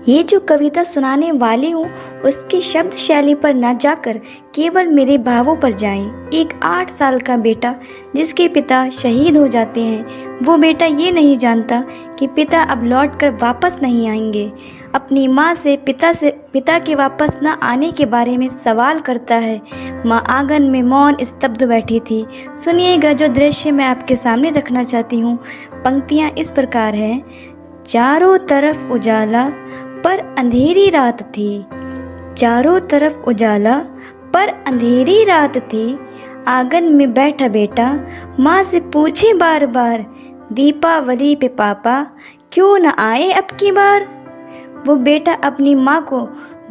ये जो कविता सुनाने वाली हूँ उसकी शब्द शैली पर न जाकर केवल मेरे भावों पर जाएं। एक 8 साल का बेटा जिसके पिता शहीद हो जाते हैं, वो बेटा ये नहीं जानता कि पिता अब लौटकर वापस नहीं आएंगे। अपनी माँ से पिता के वापस न आने के बारे में सवाल करता है। माँ आंगन में मौन स्तब्ध बैठी थी। सुनिएगा जो दृश्य मैं आपके सामने रखना चाहती हूँ। पंक्तियाँ इस प्रकार हैं। चारों तरफ उजाला पर अंधेरी रात थी, चारों तरफ उजाला पर अंधेरी रात थी। आंगन में बैठा बेटा माँ से पूछे बार बार, दीपावली पे पापा क्यों न आए अब की बार। वो बेटा अपनी माँ को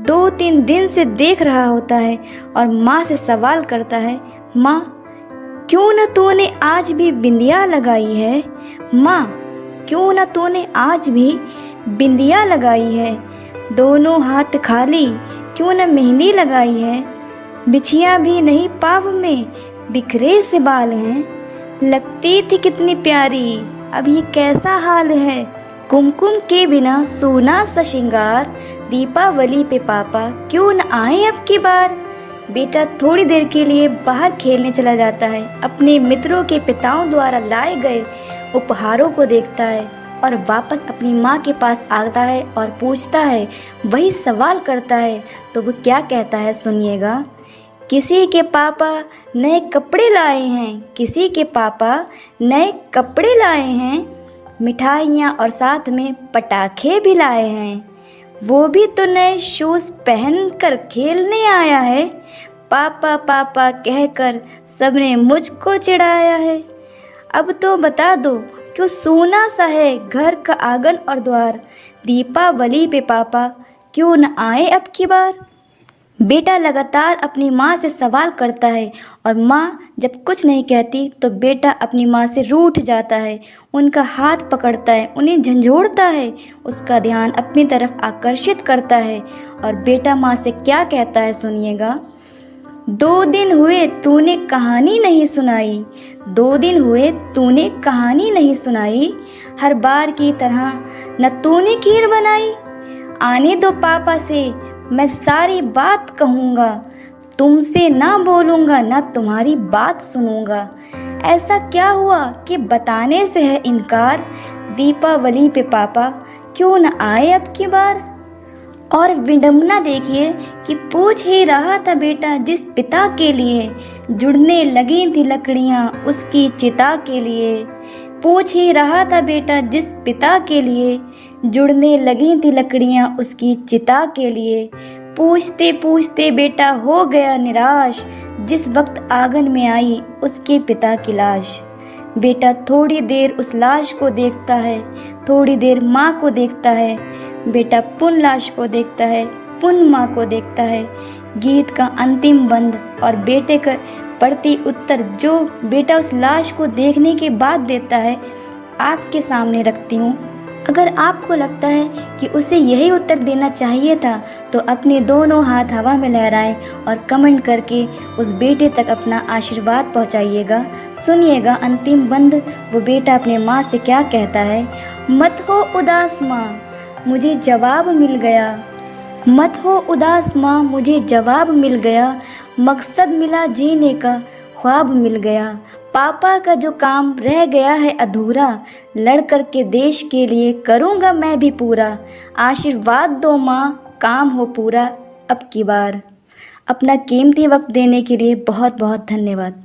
2-3 दिन से देख रहा होता है और माँ से सवाल करता है, माँ क्यों न तूने आज भी बिंदिया लगाई है, माँ क्यों न तूने आज भी बिंदिया लगाई है। दोनों हाथ खाली क्यों न मेहंदी लगाई है। बिछिया भी नहीं पाव में बिखरे से बाल हैं। लगती थी कितनी प्यारी अब ये कैसा हाल है। कुमकुम के बिना सोना सा श्रृंगार, दीपावली पे पापा क्यों न आए अब की बार। बेटा थोड़ी देर के लिए बाहर खेलने चला जाता है। अपने मित्रों के पिताओं द्वारा लाए गए उपहारों को देखता है और वापस अपनी माँ के पास आता है और पूछता है, वही सवाल करता है। तो वो क्या कहता है सुनिएगा। किसी के पापा नए कपड़े लाए हैं, किसी के पापा नए कपड़े लाए हैं। मिठाइयाँ और साथ में पटाखे भी लाए हैं। वो भी तो नए शूज़ पहनकर खेलने आया है। पापा पापा कहकर सबने मुझको चिढ़ाया है। अब तो बता दो क्यों सूना सा है घर का आंगन और द्वार। दीपावली पे पापा क्यों न आए अब की बार। बेटा लगातार अपनी माँ से सवाल करता है और माँ जब कुछ नहीं कहती तो बेटा अपनी माँ से रूठ जाता है। उनका हाथ पकड़ता है, उन्हें झंझोड़ता है, उसका ध्यान अपनी तरफ आकर्षित करता है और बेटा माँ से क्या कहता है सुनिएगा। 2 दिन हुए तूने कहानी नहीं सुनाई, 2 दिन हुए तूने कहानी नहीं सुनाई। हर बार की तरह न तूने खीर बनाई। आने दो पापा से मैं सारी बात कहूँगा, तुमसे ना बोलूँगा ना तुम्हारी बात सुनूँगा। ऐसा क्या हुआ कि बताने से है इनकार। दीपावली पे पापा क्यों न आए अब की बार। और विडंबना देखिए कि पूछ ही रहा था बेटा जिस पिता के लिए जुड़ने लगी थी लकड़ियाँ उसकी चिता के लिए। पूछ ही रहा था बेटा जिस पिता के लिए जुड़ने लगी थी लकड़ियाँ उसकी चिता के लिए। पूछते पूछते बेटा हो गया निराश जिस वक्त आंगन में आई उसके पिता की लाश। बेटा थोड़ी देर उस लाश को देखता है, थोड़ी देर माँ को देखता है। बेटा पुन लाश को देखता है, पुन माँ को देखता है। गीत का अंतिम बंद और बेटे का प्रति उत्तर जो बेटा उस लाश को देखने के बाद देता है आपके सामने रखती हूँ। अगर आपको लगता है कि उसे यही उत्तर देना चाहिए था तो अपने दोनों हाथ हवा में लहराएं और कमेंट करके उस बेटे तक अपना आशीर्वाद पहुँचाइएगा। सुनिएगा अंतिम बंद, वो बेटा अपने माँ से क्या कहता है। मत हो उदास माँ मुझे जवाब मिल गया, मत हो उदास माँ मुझे जवाब मिल गया। मकसद मिला जीने का ख्वाब मिल गया। पापा का जो काम रह गया है अधूरा, लड़ कर के देश के लिए करूँगा मैं भी पूरा। आशीर्वाद दो माँ काम हो पूरा अब की बार। अपना कीमती वक्त देने के लिए बहुत बहुत धन्यवाद।